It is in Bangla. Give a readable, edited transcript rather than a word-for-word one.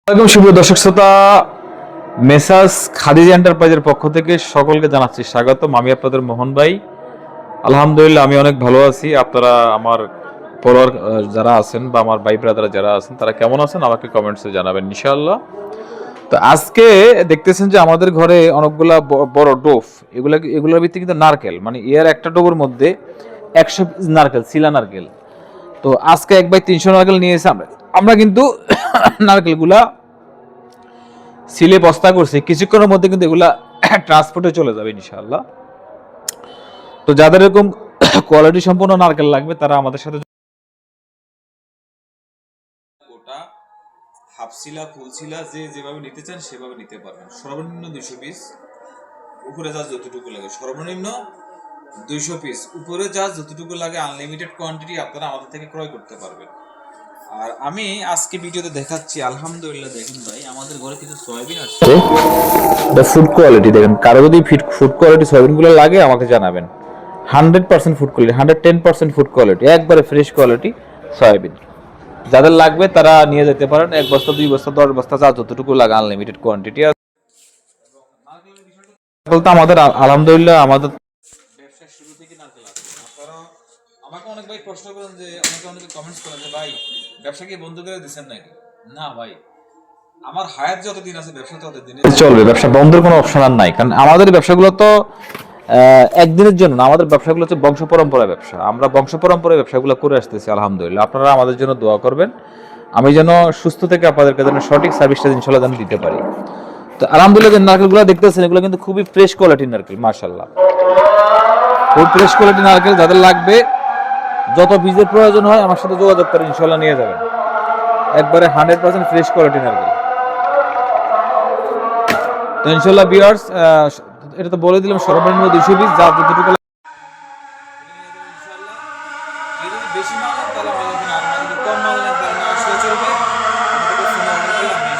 আসসালামু সুপ্রিয় দর্শক শ্রোতা, মেসার্স খাদিজা এন্টারপ্রাইজের পক্ষ থেকে সকলকে জানাচ্ছি স্বাগতম। আমি আপনাদের মোহন ভাই। আলহামদুলিল্লাহ আমি অনেক ভালো আছি। আপনারা আমার ফলোয়ার যারা আছেন বা আমার ভাই ব্রাদার যারা আছেন তারা কেমন আছেন আমাকে কমেন্টসে জানাবেন ইনশাআল্লাহ। তো আজকে দেখতেছেন যে আমাদের ঘরে অনেকগুলা বড় ডোফ, এগুলোর ভিত্তি কিন্তু নারকেল, মানে এর একটা ডোবের মধ্যে 100 পিস নারকেল, শিলা নারকেল। তো আজকে 1/300 নারকেল নিয়ে এসে আমরা কিন্তু নারকেলগুলা সিলে বস্তা করছি, কিছুক্ষণের মধ্যে কিন্তু এগুলা ট্রান্সপোর্টে চলে যাবে ইনশাআল্লাহ। তো যাদের এরকম কোয়ালিটি সম্পন্ন নারকেল লাগবে তারা আমাদের সাথে গোটা হাফসিলা ফুলসিলা যে যেভাবে নিতে চান সেভাবে নিতে পারবেন। সর্বনিম্ন 200 পিস, উপরে যা যতটুকু লাগে সর্বনিম্ন 200 পিস, উপরে যা যতটুকু লাগে আনলিমিটেড কোয়ান্টিটি আপনারা আমাদের থেকে ক্রয় করতে পারবেন। আর আমি আজকে ভিডিওতে দেখাচ্ছি, আলহামদুলিল্লাহ দেখেন ভাই আমাদের ঘরে কিছু সয়াবিন আসছে, এটা ফুড কোয়ালিটি। দেখেন কারো যদি ফুড কোয়ালিটি সয়াবিনগুলো লাগে আমাকে জানাবেন। 100% ফুড কোয়ালিটি, 110% ফুড কোয়ালিটি, একবারে ফ্রেশ কোয়ালিটি সয়াবিন। যাদের লাগবে তারা নিয়ে যেতে পারেন। 1 বস্তা 2 বস্তা 10 বস্তা যা যতটুকু লাগে আনলিমিটেড কোয়ান্টিটি আছে। বলতে আমাদের আলহামদুলিল্লাহ আমাদের ব্যবসা শুরু থেকে নারকেল আছে। আপনারা আমাকে অনেক ভাই প্রশ্ন করেন, যে অনেকে কমেন্টস করেন যে ভাই ব্যবসা কি বন্ধ করে দিচ্ছেন নাকি? না ভাই, আমার হায়াত যতদিন আছে ব্যবসা ততদিন চলবে, ব্যবসা বন্ধের কোনো অপশন আর নাই। কারণ আমাদের ব্যবসাগুলো তো একদিনের জন্য না, আমাদের ব্যবসাগুলো হচ্ছে বংশ পরম্পরা ব্যবসা। আমরা বংশ পরম্পরায় ব্যবসাগুলো করে আসতেছি আলহামদুলিল্লাহ। আপনারা আমাদের জন্য দোয়া করবেন, আমি যেন সুস্থ থেকে আপনাদেরকে যেন সঠিক সার্ভিসটা ইনশাআল্লাহ যেন দিতে পারি। তো আলহামদুলিল্লাহ যে নারকেলগুলো দেখতেছেন এগুলো কিন্তু খুবই ফ্রেশ কোয়ালিটির নারকেল, মাশাআল্লাহ খুব ফ্রেশ কোয়ালিটির নারকেল। যাদের লাগবে যত বীজের প্রয়োজন হয় আমার সাথে যোগাযোগ করেন, ইনশাআল্লাহ নিয়ে যাবেন। একবারে 100% ফ্রেশ কোয়ালিটির নারকেল। তো ইনশাআল্লাহ ভিউয়ার্স, এটা তো বলে দিলাম সর্বনিম্ন 200 পিস, যা যতটুকু বেশি মাল নেন তাহলে আমাদের কোনো আর যদি কম মাল নেন তাহলে না আসলে চলবে। আমাদেরকে ফোনে অর্ডার করলে